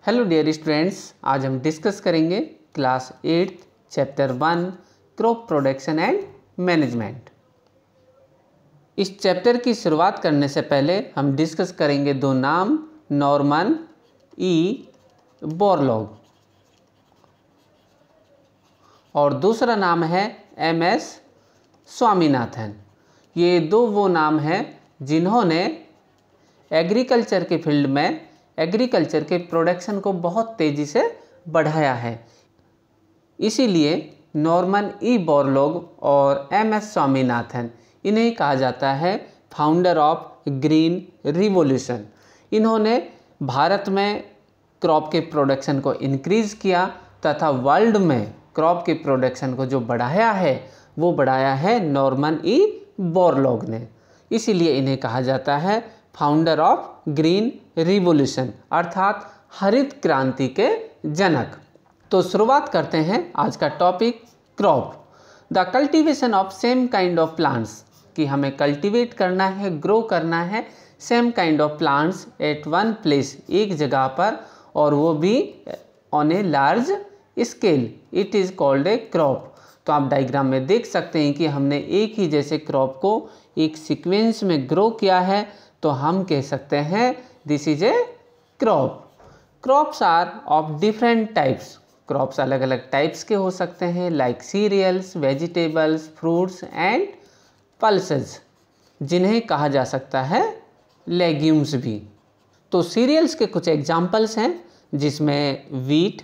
Hello dear students, आज हम discuss करेंगे class 8 chapter 1 crop production and management. इस चैप्टर की शुरुआत करने से पहले हम डिस्कस करेंगे दो नाम, नॉर्मन ई बोरलॉग और दूसरा नाम है MS स्वामीनाथन। ये दो वो नाम हैं जिन्होंने एग्रीकल्चर के फील्ड में एग्रीकल्चर के प्रोडक्शन को बहुत तेज़ी से बढ़ाया है। इसीलिए नॉर्मन ई बोरलॉग और MS स्वामीनाथन, इन्हें कहा जाता है फाउंडर ऑफ ग्रीन रिवॉल्यूशन। इन्होंने भारत में क्रॉप के प्रोडक्शन को इंक्रीज़ किया तथा वर्ल्ड में क्रॉप के प्रोडक्शन को जो बढ़ाया है वो बढ़ाया है नॉर्मन ई बोरलॉग ने। इसीलिए इन्हें कहा जाता है फाउंडर ऑफ ग्रीन रिवॉल्यूशन, अर्थात हरित क्रांति के जनक। तो शुरुआत करते हैं आज का topic crop. The cultivation of same kind of plants, कि हमें कल्टीवेट करना है, ग्रो करना है same kind of plants eight one place, एक जगह पर, और वो भी on a large scale, it is called a crop. तो आप डायग्राम में देख सकते हैं कि हमने एक ही जैसे क्रॉप को एक सीक्वेंस में ग्रो किया है, तो हम कह सकते हैं this is a crop. Crops are of different types. Crops अलग अलग टाइप्स के हो सकते हैं, like cereals, vegetables, fruits and pulses, जिन्हें कहा जा सकता है लेग्यूम्स भी। तो सीरियल्स के कुछ एग्जाम्पल्स हैं जिसमें wheat,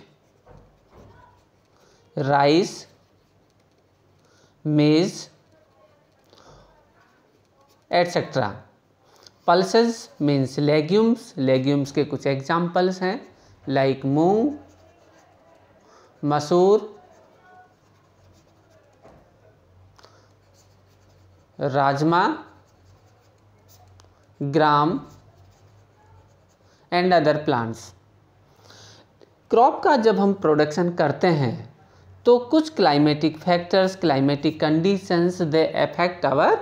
rice, maize etcetera. Pulses means legumes. Legumes के कुछ एग्जाम्पल्स हैं like moong, masoor, rajma, gram and other plants. Crop का जब हम प्रोडक्शन करते हैं तो कुछ climatic factors, climatic conditions, they affect our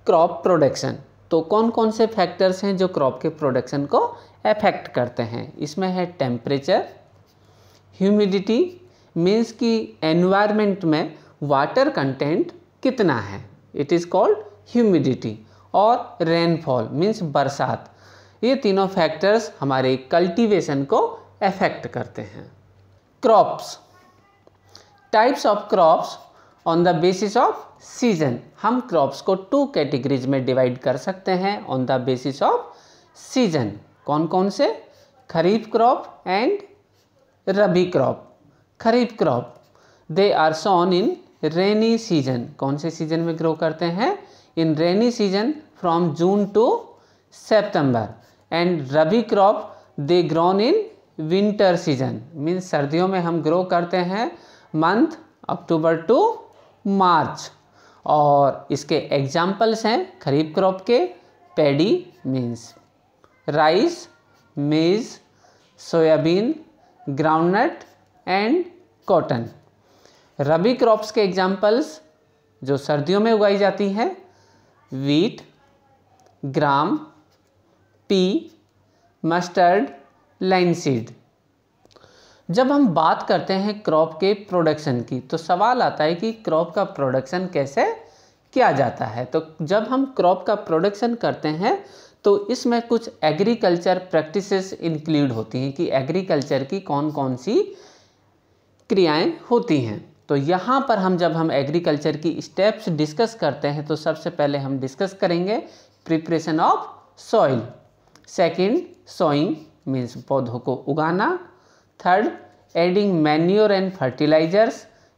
crop production. तो कौन कौन से फैक्टर्स हैं जो क्रॉप के प्रोडक्शन को अफेक्ट करते हैं? इसमें है टेम्परेचर, ह्यूमिडिटी मीन्स कि एनवायरनमेंट में वाटर कंटेंट कितना है, इट इज़ कॉल्ड ह्यूमिडिटी, और रेनफॉल मीन्स बरसात। ये तीनों फैक्टर्स हमारे कल्टीवेशन को अफेक्ट करते हैं। Crops, types of crops on the basis of season. हम क्रॉप्स को टू कैटेगरीज में डिवाइड कर सकते हैं on the basis of season. कौन कौन से? Kharif crop and rabi crop. Kharif crop, they are sown in rainy season. कौन से सीजन में ग्रो करते हैं? In rainy season from June to September. And rabi crop, they grown in winter season, means सर्दियों में हम ग्रो करते हैं मंथ अक्टूबर टू मार्च। और इसके एग्जाम्पल्स हैं खरीफ क्रॉप के पैडी मीन्स राइस, मेज, soybean, groundnut and cotton. Rabi crops के एग्जाम्पल्स जो सर्दियों में उगाई जाती हैं, वीट, ग्राम, पी, मस्टर्ड, लाइनसीड। जब हम बात करते हैं क्रॉप के प्रोडक्शन की तो सवाल आता है कि क्रॉप का प्रोडक्शन कैसे किया जाता है। तो जब हम क्रॉप का प्रोडक्शन करते हैं तो इसमें कुछ एग्रीकल्चर प्रैक्टिसेस इंक्लूड होती हैं कि एग्रीकल्चर की कौन कौन सी क्रियाएं होती हैं। तो यहाँ पर जब हम एग्रीकल्चर की स्टेप्स डिस्कस करते हैं तो सबसे पहले हम डिस्कस करेंगे preparation of soil. Second, sowing means पौधों को उगाना। Third, adding manure and fertilizers,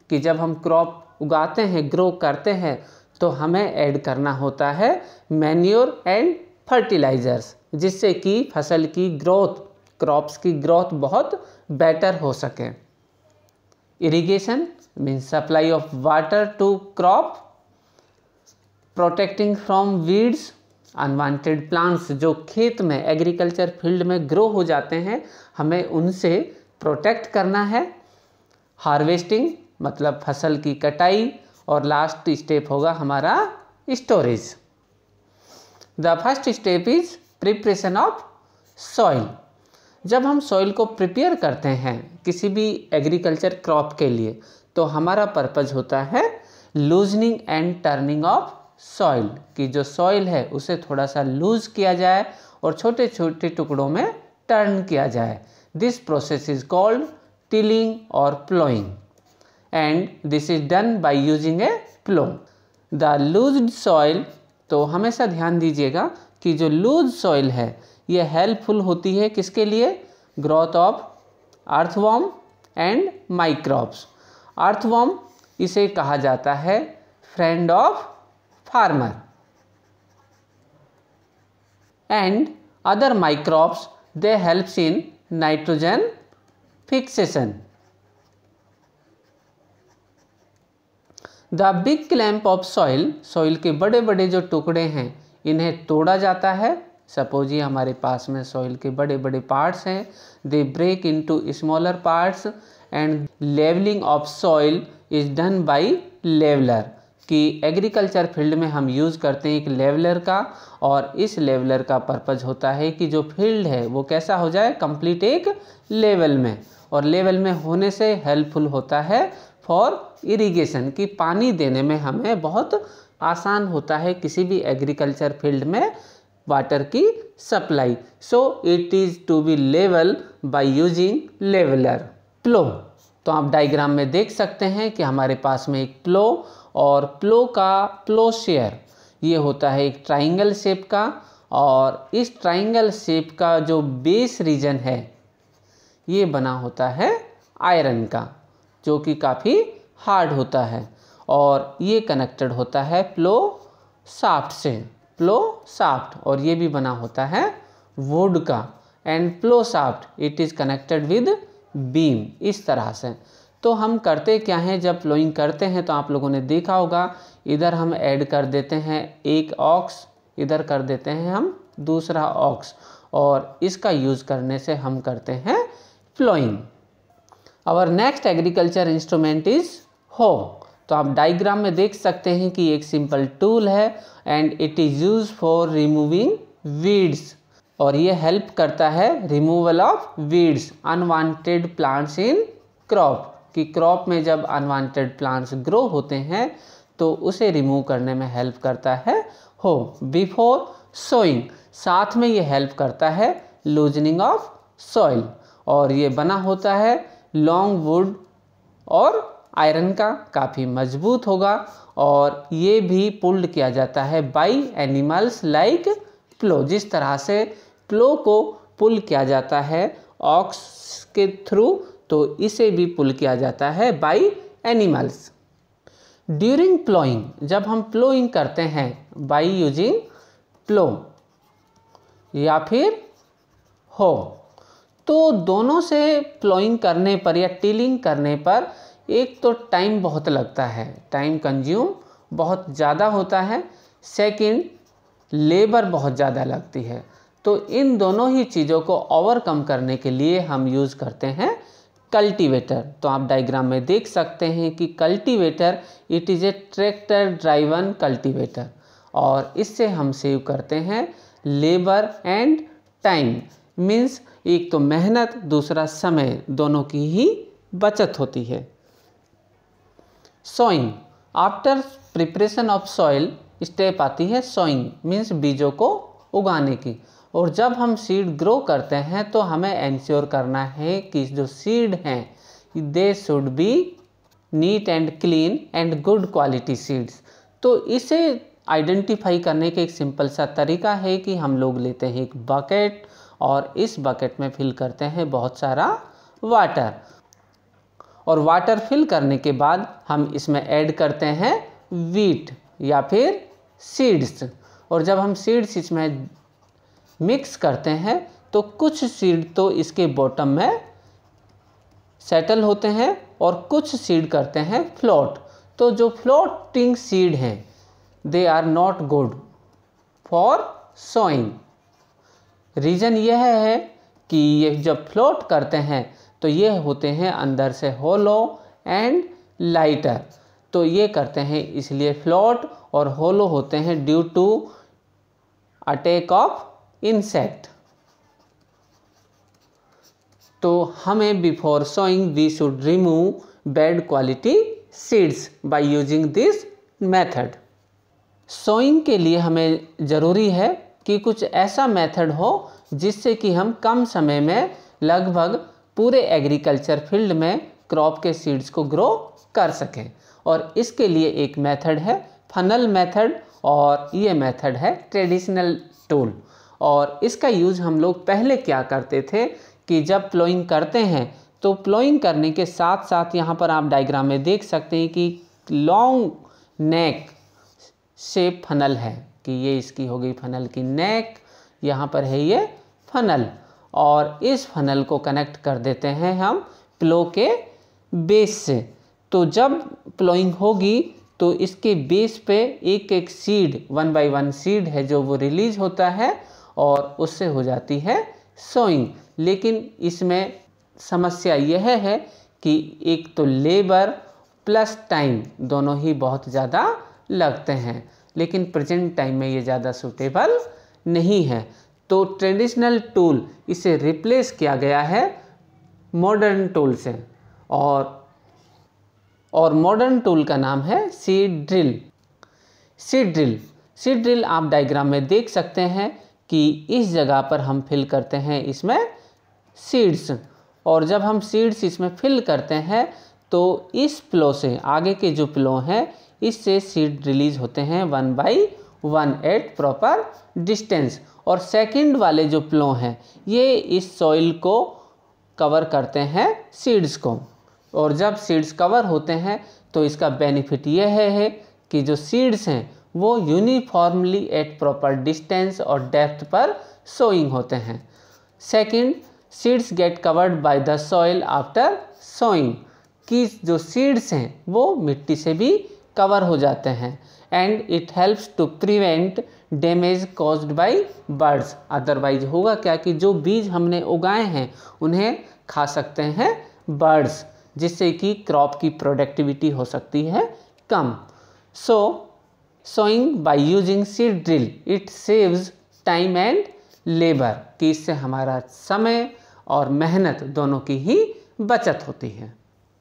कि जब हम क्रॉप उगाते हैं, ग्रो करते हैं, तो हमें ऐड करना होता है मैन्योर एंड फर्टिलाइजर्स, जिससे कि फसल की ग्रोथ, क्रॉप्स की ग्रोथ बहुत बेटर हो सके। Irrigation means supply of water to crop. Protecting from weeds, unwanted plants जो खेत में एग्रीकल्चर फील्ड में ग्रो हो जाते हैं, हमें उनसे प्रोटेक्ट करना है। हार्वेस्टिंग मतलब फसल की कटाई, और लास्ट स्टेप होगा हमारा storage. The first step is preparation of soil. जब हम सॉइल को प्रिपेयर करते हैं किसी भी एग्रीकल्चर क्रॉप के लिए, तो हमारा पर्पज़ होता है loosening and turning of soil, कि जो सॉइल है उसे थोड़ा सा लूज किया जाए और छोटे छोटे टुकड़ों में टर्न किया जाए। This process is called tilling और ploughing and this is done by using a plough. The loosed soil, तो हमेशा ध्यान दीजिएगा कि जो लूज सॉइल है ये हेल्पफुल होती है किसके लिए? Growth of earthworm and microbes. Earthworm इसे कहा जाता है friend of farmer and other microbes they helps in nitrogen fixation. The big clamp of soil, soil के बड़े बड़े जो टुकड़े हैं इन्हें तोड़ा जाता है। सपोज ये हमारे पास में सॉइल के बड़े बड़े पार्ट्स हैं, they break into smaller parts and levelling of soil is done by leveller, कि एग्रीकल्चर फील्ड में हम यूज़ करते हैं एक लेवलर का, और इस लेवलर का पर्पज़ होता है कि जो फील्ड है वो कैसा हो जाए? कंप्लीट एक लेवल में, और लेवल में होने से हेल्पफुल होता है फॉर इरिगेशन, कि पानी देने में हमें बहुत आसान होता है किसी भी एग्रीकल्चर फील्ड में वाटर की supply. So it is to be level by using leveller. Plough, तो आप डायग्राम में देख सकते हैं कि हमारे पास में एक प्लो, और प्लो का प्लो शेयर ये होता है एक ट्राइंगल शेप का, और इस ट्राइंगल शेप का जो बेस रीजन है ये बना होता है आयरन का, जो कि काफ़ी हार्ड होता है, और ये कनेक्टेड होता है प्लो शाफ्ट से, प्लो शाफ्ट, और ये भी बना होता है वुड का, and plough shaft it is connected with beam, इस तरह से। तो हम करते क्या हैं जब प्लोइंग करते हैं, तो आप लोगों ने देखा होगा इधर हम ऐड कर देते हैं एक ऑक्स, इधर कर देते हैं हम दूसरा ऑक्स, और इसका यूज़ करने से हम करते हैं ploughing. Our next agriculture instrument is hoe, तो आप डायग्राम में देख सकते हैं कि एक सिंपल टूल है and it is use for removing weeds, और ये हेल्प करता है removal of weeds unwanted plants in crop, कि क्रॉप में जब अनवांटेड प्लांट्स ग्रो होते हैं तो उसे रिमूव करने में हेल्प करता है हो। बिफोर सोइंग, साथ में ये हेल्प करता है लूजनिंग ऑफ सॉइल, और ये बना होता है लॉन्ग वुड और आयरन का, काफ़ी मजबूत होगा, और ये भी पुल्ड किया जाता है बाय एनिमल्स लाइक प्लो। जिस तरह से प्लो को पुल किया जाता है ऑक्स के थ्रू, तो इसे भी पुल किया जाता है बाय एनिमल्स। ड्यूरिंग प्लोइंग, जब हम प्लोइंग करते हैं बाय यूजिंग प्लो या फिर हो, तो दोनों से प्लोइंग करने पर या टिलिंग करने पर एक तो टाइम बहुत लगता है, टाइम कंज्यूम बहुत ज़्यादा होता है, सेकंड लेबर बहुत ज़्यादा लगती है। तो इन दोनों ही चीज़ों को ओवरकम करने के लिए हम यूज़ करते हैं कल्टीवेटर। तो आप डायग्राम में देख सकते हैं कि cultivator it is A tractor driven cultivator, और इससे हम सेव करते हैं लेबर एंड टाइम, मीन्स एक तो मेहनत दूसरा समय, दोनों की ही बचत होती है। Sowing, after preparation of soil step आती है सोइंग, मीन्स बीजों को उगाने की, और जब हम सीड ग्रो करते हैं तो हमें इंश्योर करना है कि जो सीड हैं they should be neat and clean and good quality seeds. तो इसे आइडेंटिफाई करने के एक सिंपल सा तरीका है कि हम लोग लेते हैं एक बकेट, और इस बकेट में फिल करते हैं बहुत सारा वाटर, और वाटर फिल करने के बाद हम इसमें ऐड करते हैं वीट या फिर सीड्स, और जब हम सीड्स इसमें मिक्स करते हैं तो कुछ सीड तो इसके बॉटम में सेटल होते हैं और कुछ सीड करते हैं फ्लोट। तो जो फ्लोटिंग सीड हैं they are not good for sowing. Reason यह है कि ये जब फ्लोट करते हैं तो ये होते हैं अंदर से होलो एंड लाइटर, तो ये करते हैं इसलिए फ्लोट और होलो होते हैं due to attack of insect. तो हमें before sowing we should remove bad quality seeds by using this method. Sowing के लिए हमें ज़रूरी है कि कुछ ऐसा मेथड हो जिससे कि हम कम समय में लगभग पूरे एग्रीकल्चर फील्ड में क्रॉप के सीड्स को ग्रो कर सकें। और इसके लिए एक मेथड है फनल मेथड और ये मेथड है ट्रेडिशनल टूल। और इसका यूज़ हम लोग पहले क्या करते थे कि जब प्लोइंग करते हैं तो प्लोइंग करने के साथ साथ यहाँ पर आप डायग्राम में देख सकते हैं कि लॉन्ग नेक शेप फनल है कि ये इसकी हो गई फनल की नेक, यहाँ पर है ये फनल, और इस फनल को कनेक्ट कर देते हैं हम प्लो के बेस से। तो जब प्लोइंग होगी तो इसके बेस पे एक एक सीड 1 बाय 1 सीड है जो वो रिलीज होता है और उससे हो जाती है सोइंग। लेकिन इसमें समस्या यह है कि एक तो लेबर प्लस टाइम दोनों ही बहुत ज़्यादा लगते हैं, लेकिन प्रेजेंट टाइम में ये ज़्यादा सूटेबल नहीं है। तो ट्रेडिशनल टूल इसे रिप्लेस किया गया है मॉडर्न टूल से, और मॉडर्न टूल का नाम है सीड ड्रिल। सीड ड्रिल आप डायग्राम में देख सकते हैं कि इस जगह पर हम फिल करते हैं इसमें सीड्स, और जब हम सीड्स इसमें फिल करते हैं तो इस प्लो से आगे के जो प्लो हैं इससे सीड रिलीज होते हैं 1 बाय 1 एट प्रॉपर डिस्टेंस, और सेकंड वाले जो प्लो हैं ये इस सॉइल को कवर करते हैं सीड्स को। और जब सीड्स कवर होते हैं तो इसका बेनिफिट ये है कि जो सीड्स हैं वो यूनिफॉर्मली एट प्रॉपर डिस्टेंस और डेप्थ पर सोइंग होते हैं। Second, seeds get covered by the soil after sowing, कि जो सीड्स हैं वो मिट्टी से भी कवर हो जाते हैं, and it helps to prevent damage caused by birds. Otherwise होगा क्या कि जो बीज हमने उगाए हैं उन्हें खा सकते हैं बर्ड्स, जिससे कि क्रॉप की प्रोडक्टिविटी हो सकती है कम। So sowing by using seed drill it saves time and labour, कि इससे हमारा समय और मेहनत दोनों की ही बचत होती है।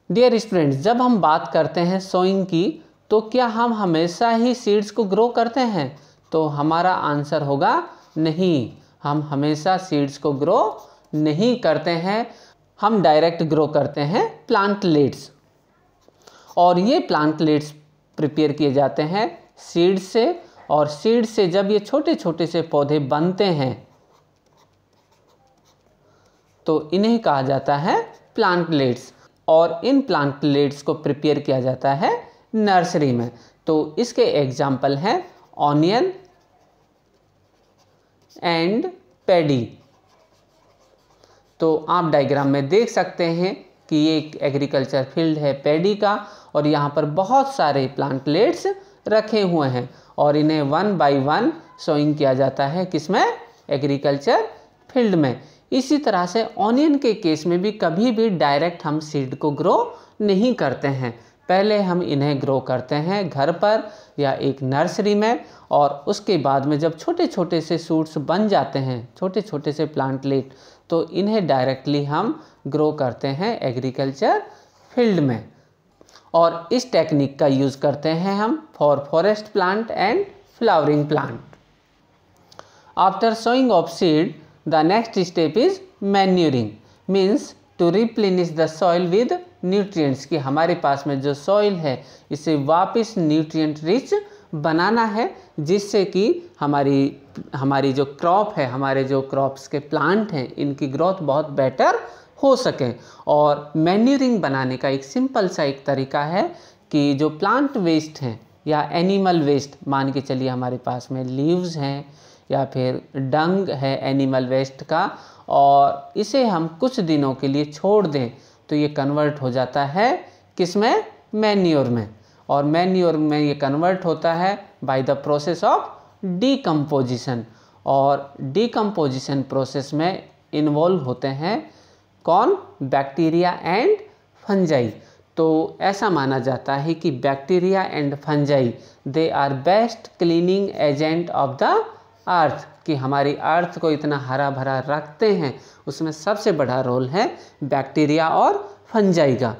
डियर स्टूडेंट्स, जब हम बात करते हैं सोइंग की तो क्या हम हमेशा ही सीड्स को ग्रो करते हैं? तो हमारा आंसर होगा नहीं, हम हमेशा सीड्स को ग्रो नहीं करते हैं। हम डायरेक्ट ग्रो करते हैं प्लांटलेट्स, और ये प्लांटलेट्स प्रिपेयर किए जाते हैं सीड से, और सीड से जब ये छोटे छोटे से पौधे बनते हैं तो इन्हें कहा जाता है प्लांटलेट्स, और इन प्लांटलेट्स को प्रिपेयर किया जाता है नर्सरी में। तो इसके एग्जाम्पल हैं ऑनियन एंड पैडी। तो आप डायग्राम में देख सकते हैं कि ये एक एग्रीकल्चर फील्ड है पैडी का, और यहाँ पर बहुत सारे प्लांटलेट्स रखे हुए हैं और इन्हें 1 बाय 1 सोइंग किया जाता है किसमें? एग्रीकल्चर फील्ड में। इसी तरह से ऑनियन के केस में भी कभी भी डायरेक्ट हम सीड को ग्रो नहीं करते हैं, पहले हम इन्हें ग्रो करते हैं घर पर या एक नर्सरी में, और उसके बाद में जब छोटे छोटे से शूट्स बन जाते हैं, छोटे छोटे से प्लांटलेट, तो इन्हें डायरेक्टली हम ग्रो करते हैं एग्रीकल्चर फील्ड में। और इस टेक्निक का यूज़ करते हैं हम for forest plant and flowering plant. After sowing of seed the next step is manuring, means to replenish the soil with nutrients, कि हमारे पास में जो सॉइल है इसे वापस न्यूट्रिएंट रिच बनाना है, जिससे कि हमारी जो क्रॉप है, हमारे जो क्रॉप्स के प्लांट हैं, इनकी ग्रोथ बहुत बेटर हो सके। और मैन्यूरिंग बनाने का एक सिंपल सा एक तरीका है कि जो प्लांट वेस्ट हैं या एनिमल वेस्ट, मान के चलिए हमारे पास में लीव्स हैं या फिर डंग है एनिमल वेस्ट का, और इसे हम कुछ दिनों के लिए छोड़ दें तो ये कन्वर्ट हो जाता है किसमें? मैन्योर में। और मैन्योर में ये कन्वर्ट होता है by the process of decomposition, और डीकम्पोजिशन प्रोसेस में इन्वॉल्व होते हैं कौन? Bacteria and fungi. तो ऐसा माना जाता है कि bacteria and fungi they are best cleaning agent of the earth, कि हमारी अर्थ को इतना हरा भरा रखते हैं, उसमें सबसे बड़ा रोल है बैक्टीरिया और फंजाई का।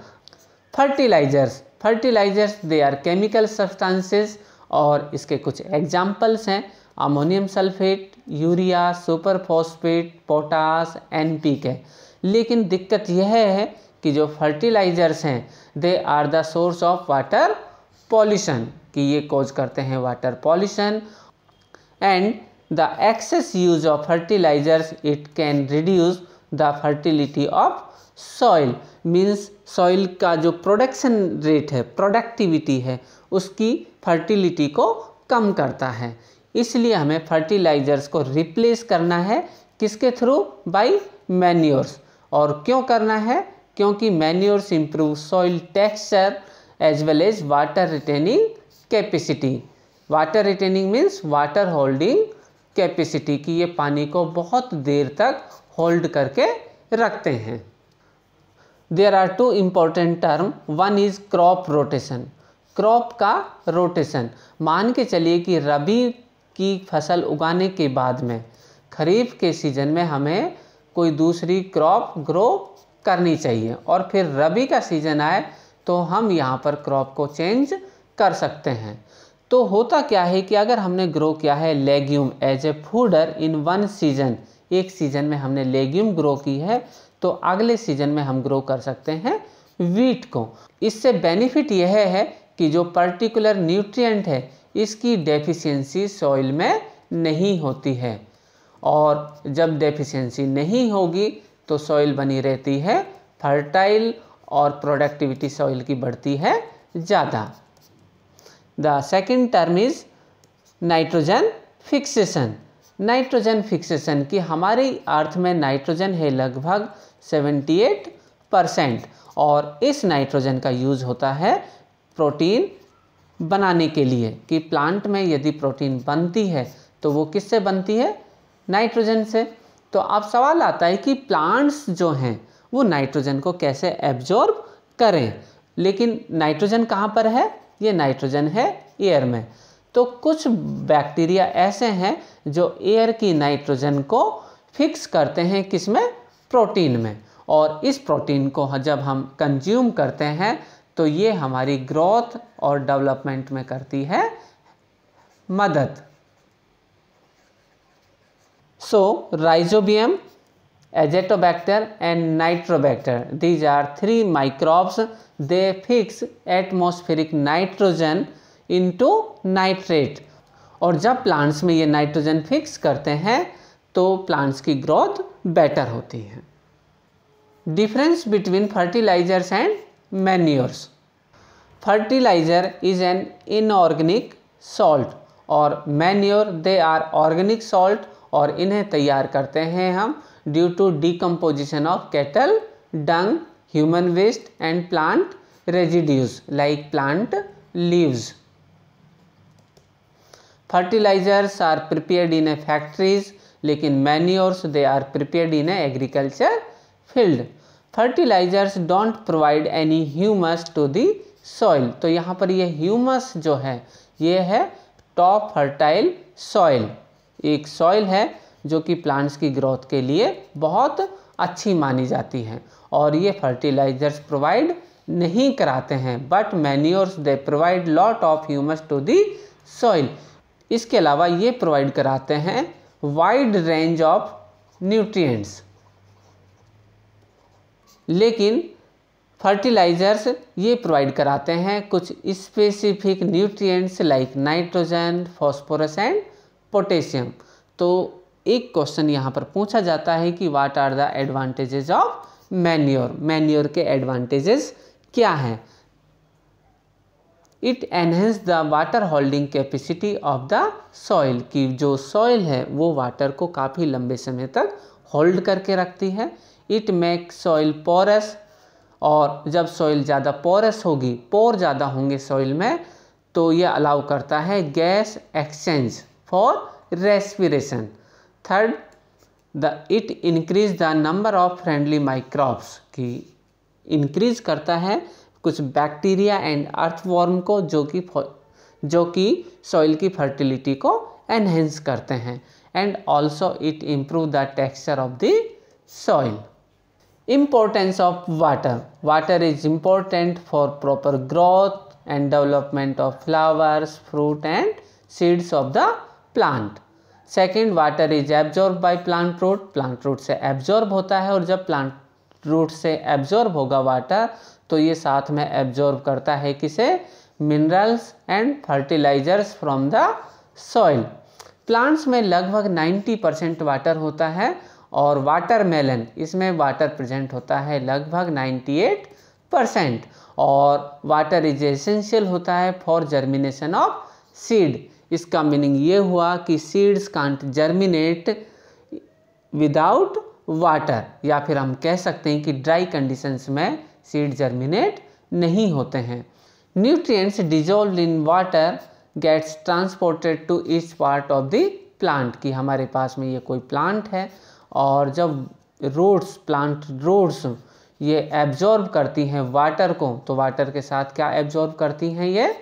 Fertilizers they are chemical substances, और इसके कुछ एग्जाम्पल्स हैं ammonium sulphate, urea, super phosphate, potash, NPK। लेकिन दिक्कत यह है कि जो फर्टिलाइजर्स हैं they are the source of water pollution, कि ये कॉज करते हैं water pollution. And the excess use of fertilizers it can reduce the fertility of soil, means soil का जो प्रोडक्शन रेट है, प्रोडक्टिविटी है, उसकी फर्टिलिटी को कम करता है। इसलिए हमें फर्टिलाइजर्स को रिप्लेस करना है किसके थ्रू? Bye manures. और क्यों करना है? क्योंकि manures improve soil texture as well as water retaining capacity. Water retaining means water holding capacity, कि ये पानी को बहुत देर तक होल्ड करके रखते हैं। There are two important term, one is crop rotation. Crop का रोटेशन, मान के चलिए कि रबी की फसल उगाने के बाद में खरीफ के सीज़न में हमें कोई दूसरी क्रॉप ग्रो करनी चाहिए, और फिर रबी का सीज़न आए तो हम यहाँ पर क्रॉप को चेंज कर सकते हैं। तो होता क्या है कि अगर हमने ग्रो किया है legume as a fodder in one season, एक सीज़न में हमने लेग्यूम ग्रो की है, तो अगले सीज़न में हम ग्रो कर सकते हैं वीट को। इससे बेनिफिट यह है कि जो पर्टिकुलर न्यूट्रिएंट है इसकी डेफिशिएंसी सॉइल में नहीं होती है, और जब डेफिशिएंसी नहीं होगी तो सॉइल बनी रहती है फर्टाइल, और प्रोडक्टिविटी सॉइल की बढ़ती है ज़्यादा। The second term is nitrogen fixation. Nitrogen fixation, कि हमारी अर्थ में नाइट्रोजन है लगभग 78%, और इस नाइट्रोजन का यूज़ होता है प्रोटीन बनाने के लिए, कि प्लांट में यदि प्रोटीन बनती है तो वो किससे बनती है? नाइट्रोजन से। तो अब सवाल आता है कि प्लांट्स जो हैं वो नाइट्रोजन को कैसे एब्जॉर्ब करें, लेकिन नाइट्रोजन कहाँ पर है? ये नाइट्रोजन है एयर में। तो कुछ बैक्टीरिया ऐसे हैं जो एयर की नाइट्रोजन को फिक्स करते हैं, किसमें? प्रोटीन में। और इस प्रोटीन को जब हम कंज्यूम करते हैं तो ये हमारी ग्रोथ और डेवलपमेंट में करती है मदद। So rhizobium, azotobacter and nitrobacter, these are 3 microbes, they fix atmospheric nitrogen into nitrate. और जब प्लांट्स में ये नाइट्रोजन फिक्स करते हैं तो प्लांट्स की ग्रोथ बेटर होती है। Difference between fertilisers and manures. Fertiliser is an inorganic salt, और manure they are organic salt, और इन्हें तैयार करते हैं हम due to decomposition of cattle dung, human waste and plant residues like plant leaves. Fertilisers are prepared in a factories, लेकिन manures they are prepared in a agriculture field. Fertilisers don't provide any humus to the soil. तो यहाँ पर ये humus जो है ये है top fertile soil, एक सॉइल है जो कि प्लांट्स की ग्रोथ के लिए बहुत अच्छी मानी जाती है, और ये फर्टिलाइजर्स प्रोवाइड नहीं कराते हैं, but manures they provide lot of humus to the soil. इसके अलावा ये प्रोवाइड कराते हैं वाइड रेंज ऑफ न्यूट्रिएंट्स। लेकिन फर्टिलाइजर्स ये प्रोवाइड कराते हैं कुछ specific nutrients like nitrogen, phosphorus and potassium. तो एक क्वेश्चन यहाँ पर पूछा जाता है कि what are the advantages of manure. Manure के एडवांटेजेस क्या हैं? It enhance the water holding capacity of the soil, कि जो सॉइल है वो वाटर को काफ़ी लंबे समय तक होल्ड करके रखती है। इट मेक सॉइल पोरस, और जब सॉइल ज़्यादा पोरस होगी, पोर ज़्यादा होंगे सॉइल में, तो ये अलाउ करता है gas exchange for respiration. Third, it increase the number of friendly microbes, की इंक्रीज करता है कुछ बैक्टीरिया एंड अर्थवॉर्म को, जो कि सॉइल की फर्टिलिटी को एनहेंस करते हैं and also it improve the texture of the soil. Importance of water. Water is important for proper growth and development of flowers, fruit and seeds of the plant. Second, water is absorbed by plant root. Plant root से absorb होता है और जब plant root से absorb होगा water तो ये साथ में absorb करता है किसे? Minerals and fertilizers from the soil. Plants में लगभग 90% वाटर होता है और वाटरमेलन इसमें वाटर प्रेजेंट होता है लगभग 98% और वाटर इज एसेंशियल होता है फॉर जर्मिनेशन ऑफ सीड। इसका मीनिंग ये हुआ कि seeds can't germinate without water, या फिर हम कह सकते हैं कि ड्राई कंडीशंस में सीड जर्मिनेट नहीं होते हैं। Nutrients dissolve in water gets transported to each part of the plant, कि हमारे पास में ये कोई प्लांट है और जब रूट्स प्लांट रूट्स ये एब्जॉर्ब करती हैं वाटर को, तो वाटर के साथ क्या एब्जॉर्ब करती हैं? ये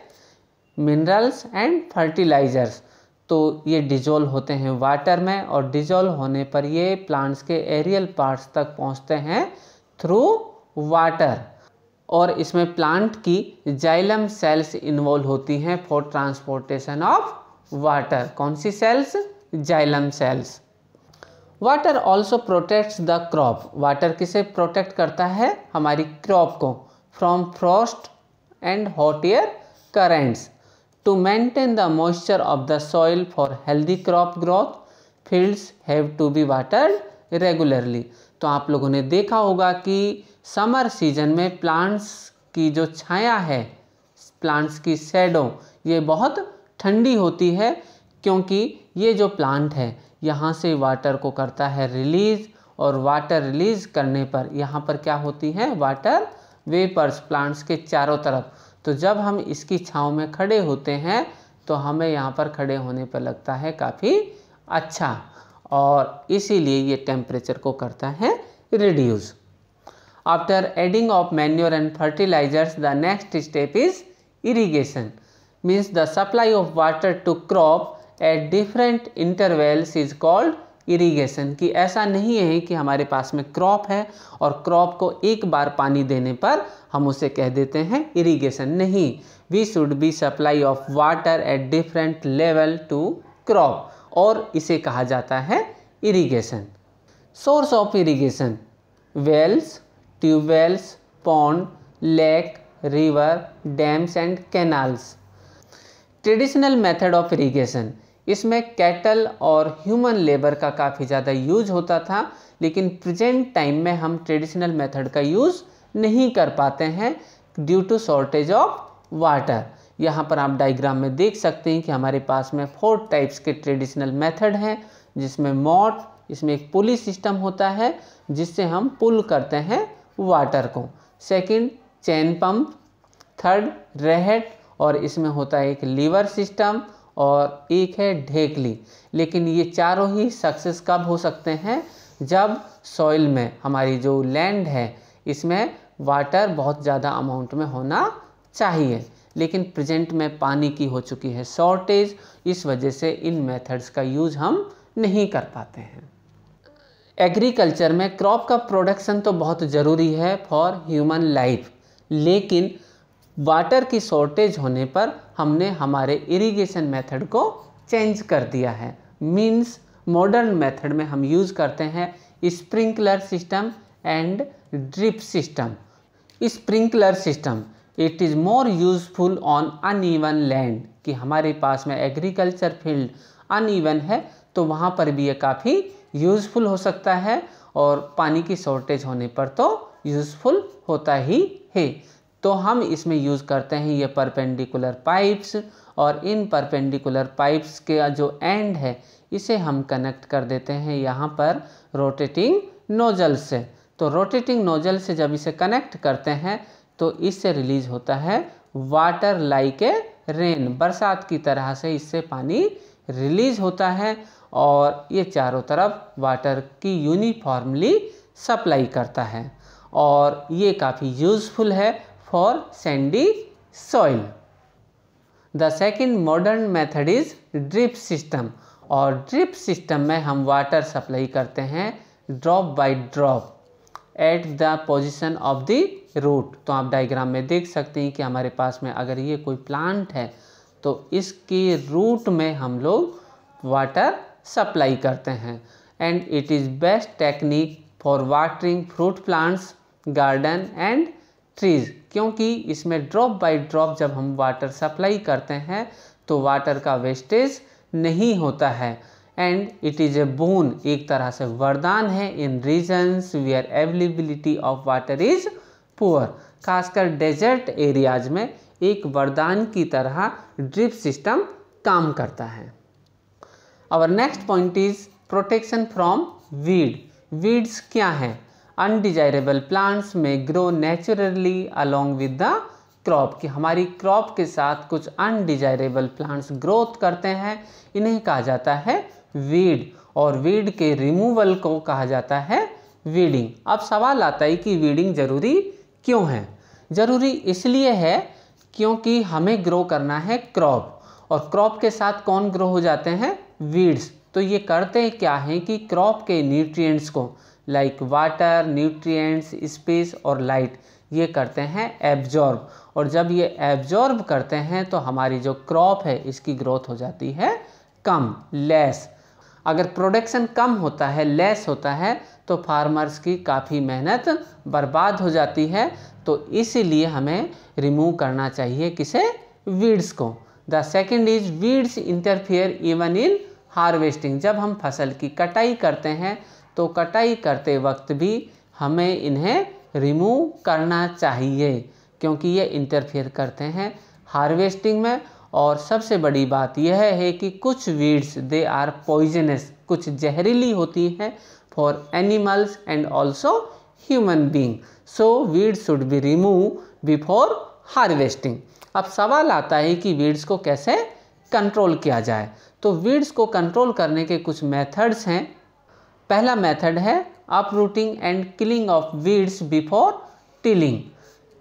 मिनरल्स एंड फर्टिलाइजर्स। तो ये डिजोल्व होते हैं वाटर में और डिजोल्व होने पर ये प्लांट्स के एरियल पार्ट्स तक पहुंचते हैं थ्रू वाटर और इसमें प्लांट की जाइलम सेल्स इन्वॉल्व होती हैं फॉर ट्रांसपोर्टेशन ऑफ वाटर। कौन सी cells? Xylem cells. Water also protects the crop. Water किसे प्रोटेक्ट करता है? हमारी क्रॉप को from frost and hot air currents. To maintain the moisture of the soil for healthy crop growth fields have to be watered regularly. तो आप लोगों ने देखा होगा कि समर सीजन में प्लांट्स की जो छाया है, प्लांट्स की शैडो, ये बहुत ठंडी होती है क्योंकि ये जो प्लांट है यहाँ से वाटर को करता है रिलीज़ और वाटर रिलीज़ करने पर यहाँ पर क्या होती है? वाटर वेपर्स प्लांट्स के चारों तरफ। तो जब हम इसकी छाँव में खड़े होते हैं तो हमें यहाँ पर खड़े होने पर लगता है काफ़ी अच्छा और इसीलिए ये टेम्परेचर को करता है reduce. After adding of manure and fertilizers the next step is irrigation, means the supply of water to crop at different intervals is called irrigation. कि ऐसा नहीं है कि हमारे पास में क्रॉप है और क्रॉप को एक बार पानी देने पर हम उसे कह देते हैं इरीगेशन। नहीं, we should be supply of water at different level to crop और इसे कहा जाता है irrigation. Source of irrigation: wells, tubewells, pond, lake, river, dams and canals. Traditional method of irrigation: इसमें कैटल और ह्यूमन लेबर का काफ़ी ज़्यादा यूज होता था, लेकिन प्रेजेंट टाइम में हम ट्रेडिशनल मेथड का यूज़ नहीं कर पाते हैं due to shortage of water. यहाँ पर आप डायग्राम में देख सकते हैं कि हमारे पास में 4 टाइप्स के ट्रेडिशनल मेथड हैं, जिसमें मॉट, इसमें एक पुली सिस्टम होता है जिससे हम पुल करते हैं वाटर को। Second, chain pump. थर्ड, रेहेट, और इसमें होता है एक लीवर सिस्टम और एक है ढेकली। लेकिन ये चारों ही सक्सेस कब हो सकते हैं? जब सॉइल में हमारी जो लैंड है इसमें वाटर बहुत ज़्यादा अमाउंट में होना चाहिए, लेकिन प्रेजेंट में पानी की हो चुकी है शॉर्टेज, इस वजह से इन मेथड्स का यूज हम नहीं कर पाते हैं। एग्रीकल्चर में क्रॉप का प्रोडक्शन तो बहुत ज़रूरी है फॉर ह्यूमन लाइफ, लेकिन वाटर की शॉर्टेज होने पर हमने हमारे इरिगेशन मेथड को चेंज कर दिया है। मींस मॉडर्न मेथड में हम यूज़ करते हैं sprinkler system and drip system. Sprinkler system it is more useful on uneven land, कि हमारे पास में एग्रीकल्चर फील्ड अनइवन है तो वहाँ पर भी ये काफ़ी यूज़फुल हो सकता है और पानी की शॉर्टेज होने पर तो यूज़फुल होता ही है। तो हम इसमें यूज़ करते हैं ये परपेंडिकुलर पाइप्स, और इन परपेंडिकुलर पाइप्स के जो एंड है इसे हम कनेक्ट कर देते हैं यहाँ पर रोटेटिंग नोजल से। तो रोटेटिंग नोजल से जब इसे कनेक्ट करते हैं तो इससे रिलीज होता है वाटर लाइक ए रेन, बरसात की तरह से इससे पानी रिलीज होता है और ये चारों तरफ वाटर की यूनिफॉर्मली सप्लाई करता है और ये काफ़ी यूज़फुल है for sandy soil. The second modern method is drip system, और ड्रिप सिस्टम में हम वाटर सप्लाई करते हैं drop by drop at the position of the root. तो आप डायग्राम में देख सकते हैं कि हमारे पास में अगर ये कोई प्लांट है तो इसके रूट में हम लोग वाटर सप्लाई करते हैं। And it is best technique for watering fruit plants, garden and trees, क्योंकि इसमें ड्रॉप बाय ड्रॉप जब हम वाटर सप्लाई करते हैं तो वाटर का वेस्टेज नहीं होता है। And it is a boon, एक तरह से वरदान है in regions where availability of water is poor, खासकर डेजर्ट एरियाज में एक वरदान की तरह ड्रिप सिस्टम काम करता है। Our next point is protection from weed. Weeds क्या हैं? अनडिजायरेबल प्लांट्स में grow naturally along with the crop, कि हमारी क्रॉप के साथ कुछ अनडिजायरेबल प्लांट्स ग्रोथ करते हैं, इन्हें कहा जाता है वीड, और वीड के रिमूवल को कहा जाता है वीडिंग। अब सवाल आता है कि वीडिंग ज़रूरी क्यों है? ज़रूरी इसलिए है क्योंकि हमें ग्रो करना है क्रॉप, और क्रॉप के साथ कौन ग्रो हो जाते हैं? वीड्स। तो ये करते क्या हैं कि क्रॉप के न्यूट्रिएंट्स को, लाइक वाटर, न्यूट्रिएंट्स, स्पेस और लाइट, ये करते हैं एब्जॉर्ब, और जब ये एब्जॉर्ब करते हैं तो हमारी जो क्रॉप है इसकी ग्रोथ हो जाती है कम, लेस। अगर प्रोडक्शन कम होता है, लेस होता है, तो फार्मर्स की काफ़ी मेहनत बर्बाद हो जाती है। तो इसीलिए हमें रिमूव करना चाहिए किसे? वीड्स को। The second is weeds interfere even in harvesting. जब हम फसल की कटाई करते हैं तो कटाई करते वक्त भी हमें इन्हें रिमूव करना चाहिए, क्योंकि ये इंटरफेयर करते हैं हार्वेस्टिंग में। और सबसे बड़ी बात यह है कि कुछ वीड्स दे आर पॉइजनस, कुछ जहरीली होती हैं for animals and also human being, so weeds should be remove before harvesting. अब सवाल आता है कि वीड्स को कैसे कंट्रोल किया जाए। तो वीड्स को कंट्रोल करने के कुछ मेथड्स हैं। पहला मेथड है uprooting and killing of weeds before tilling,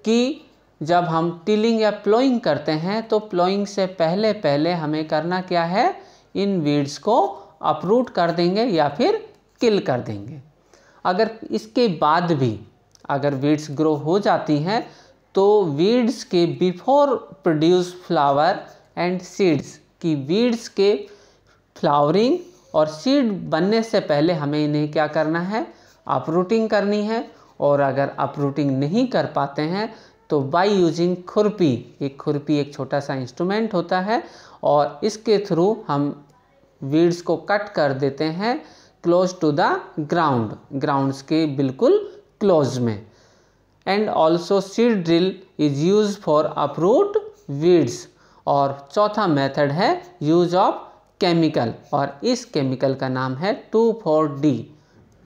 कि जब हम टिलिंग या प्लोइंग करते हैं तो प्लोइंग से पहले पहले हमें करना क्या है? इन वीड्स को अपरूट कर देंगे या फिर किल कर देंगे। अगर इसके बाद भी अगर वीड्स ग्रो हो जाती हैं तो वीड्स के before produce flower and seeds, कि वीड्स के फ्लावरिंग और सीड बनने से पहले हमें इन्हें क्या करना है? अपरूटिंग करनी है। और अगर अपरूटिंग नहीं कर पाते हैं तो बाय यूजिंग खुरपी, खुरपी एक छोटा सा इंस्ट्रूमेंट होता है और इसके थ्रू हम वीड्स को कट कर देते हैं close to the ground, grounds के बिल्कुल क्लोज में। And also seed drill is use for uproot weeds. और चौथा मेथड है यूज ऑफ केमिकल, और इस केमिकल का नाम है 2,4-D,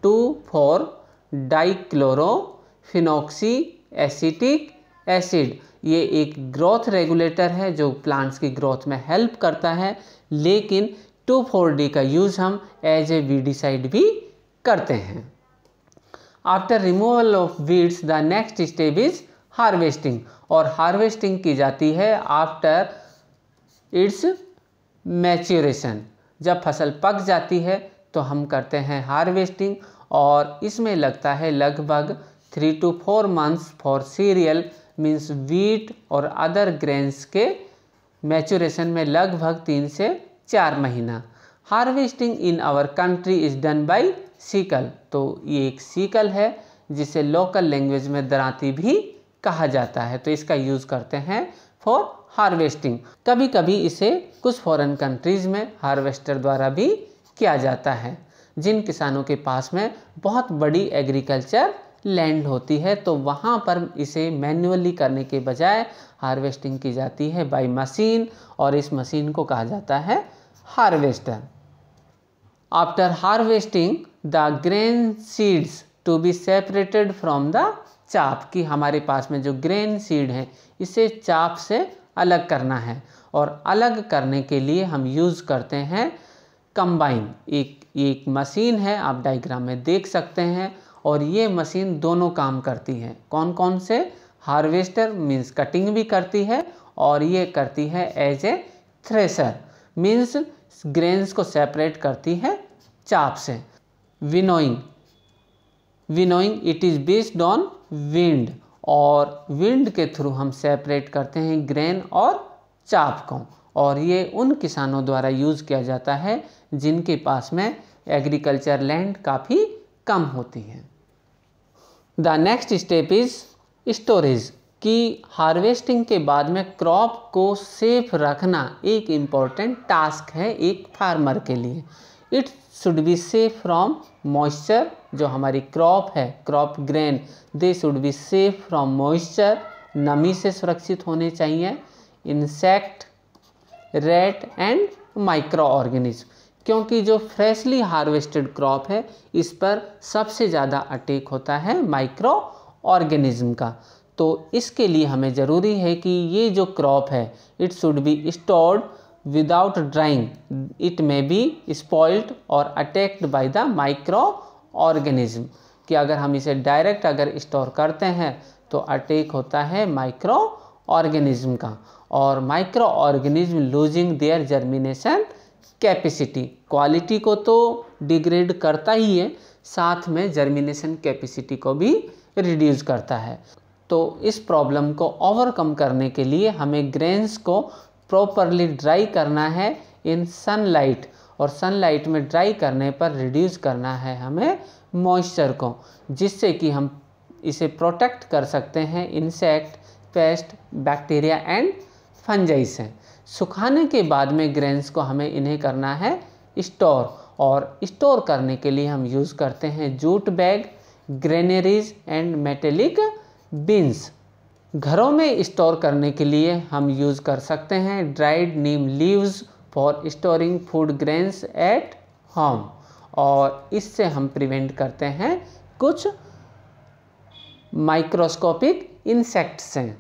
2,4-डाइक्लोरोफिनॉक्सी एसिटिक एसिड। ये एक ग्रोथ रेगुलेटर है जो प्लांट्स की ग्रोथ में हेल्प करता है, लेकिन 2,4-D का यूज़ हम एज ए वीडिसाइड भी करते हैं। After removal of weeds the next step is harvesting, और हार्वेस्टिंग की जाती है आफ्टर इट्स मैच्योरेशन। जब फसल पक जाती है तो हम करते हैं हार्वेस्टिंग, और इसमें लगता है लगभग 3 to 4 months for cereal means wheat और अदर ग्रेन्स के मैच्योरेशन में लगभग 3 से 4 महीना। Harvesting in our country is done by sickle, तो ये एक सीकल है जिसे लोकल लैंग्वेज में दरांती भी कहा जाता है, तो इसका यूज़ करते हैं फॉर हार्वेस्टिंग। कभी कभी इसे कुछ फॉरेन कंट्रीज़ में हार्वेस्टर द्वारा भी किया जाता है। जिन किसानों के पास में बहुत बड़ी एग्रीकल्चर लैंड होती है तो वहाँ पर इसे मैन्युअली करने के बजाय हार्वेस्टिंग की जाती है बाय मशीन, और इस मशीन को कहा जाता है harvester. After harvesting the grain seeds to be separated from the chaff, कि हमारे पास में जो ग्रेन सीड है इसे चाप से अलग करना है, और अलग करने के लिए हम यूज़ करते हैं कंबाइन। एक मशीन है, आप डायग्राम में देख सकते हैं, और ये मशीन दोनों काम करती है। कौन कौन से? हार्वेस्टर मीन्स कटिंग भी करती है, और ये करती है as a thresher. Means grains को सेपरेट करती है चाप से। Winnowing, winnowing it is based on wind, और विंड के थ्रू हम सेपरेट करते हैं ग्रेन और चाप को, और ये उन किसानों द्वारा यूज़ किया जाता है जिनके पास में एग्रीकल्चर लैंड काफ़ी कम होती है। The next step is storage, कि हार्वेस्टिंग के बाद में क्रॉप को सेफ रखना एक इम्पॉर्टेंट टास्क है एक फार्मर के लिए। It should be safe from moisture, जो हमारी क्रॉप है, crop grain, they should be safe from moisture, नमी से सुरक्षित होने चाहिए, insect, rate and micro organism, क्योंकि जो फ्रेशली हार्वेस्टेड क्रॉप है इस पर सबसे ज़्यादा अटैक होता है माइक्रो ऑर्गेनिज्म का। तो इसके लिए हमें ज़रूरी है कि ये जो क्रॉप है it should be stored without drying, it may be spoiled और attacked by the microorganism, कि अगर हम इसे डायरेक्ट अगर स्टोर करते हैं तो अटैक होता है माइक्रो ऑर्गेनिज्म का, और micro organism losing their germination capacity, quality को तो डिग्रेड करता ही है, साथ में जर्मिनेशन कैपेसिटी को भी रिड्यूस करता है। तो इस प्रॉब्लम को ओवरकम करने के लिए हमें ग्रेन्स को प्रॉपरली ड्राई करना है इन सनलाइट, और सनलाइट में ड्राई करने पर रिड्यूस करना है हमें मॉइस्चर को, जिससे कि हम इसे प्रोटेक्ट कर सकते हैं insect, paste, bacteria and fungi से। सुखाने के बाद में ग्रेन्स को हमें इन्हें करना है स्टोर, और स्टोर करने के लिए हम यूज़ करते हैं jute bag, granaries and metallic beans. घरों में स्टोर करने के लिए हम यूज़ कर सकते हैं dried Neem leaves for storing food grains eight home, और इससे हम प्रिवेंट करते हैं कुछ माइक्रोस्कोपिक इंसेक्ट्स से।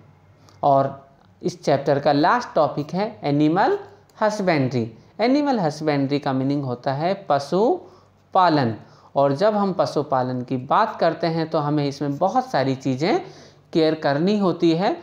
और इस चैप्टर का लास्ट टॉपिक है एनिमल हस्बेंड्री। एनिमल हस्बेंड्री का मीनिंग होता है पशुपालन, और जब हम पशुपालन की बात करते हैं तो हमें इसमें बहुत सारी चीज़ें केयर करनी होती है।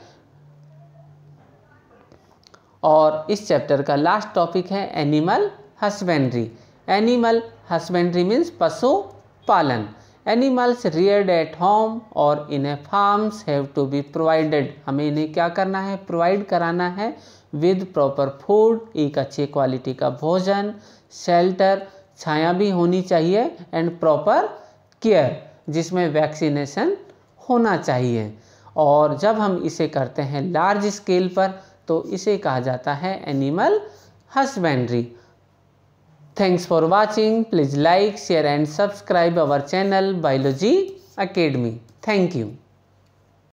और इस चैप्टर का लास्ट टॉपिक है animal husbandry. Animal husbandry means पशुपालन। एनिमल्स रियर्ड एट होम और in a farms have to be provided, हमें इन्हें क्या करना है, प्रोवाइड कराना है विद प्रॉपर फूड, एक अच्छे क्वालिटी का भोजन, शेल्टर, छाया भी होनी चाहिए, एंड प्रॉपर केयर, जिसमें वैक्सीनेशन होना चाहिए। और जब हम इसे करते हैं लार्ज स्केल पर तो इसे कहा जाता है animal husbandry. Thanks for watching. Please like, share and subscribe our channel Biology Academy. Thank you.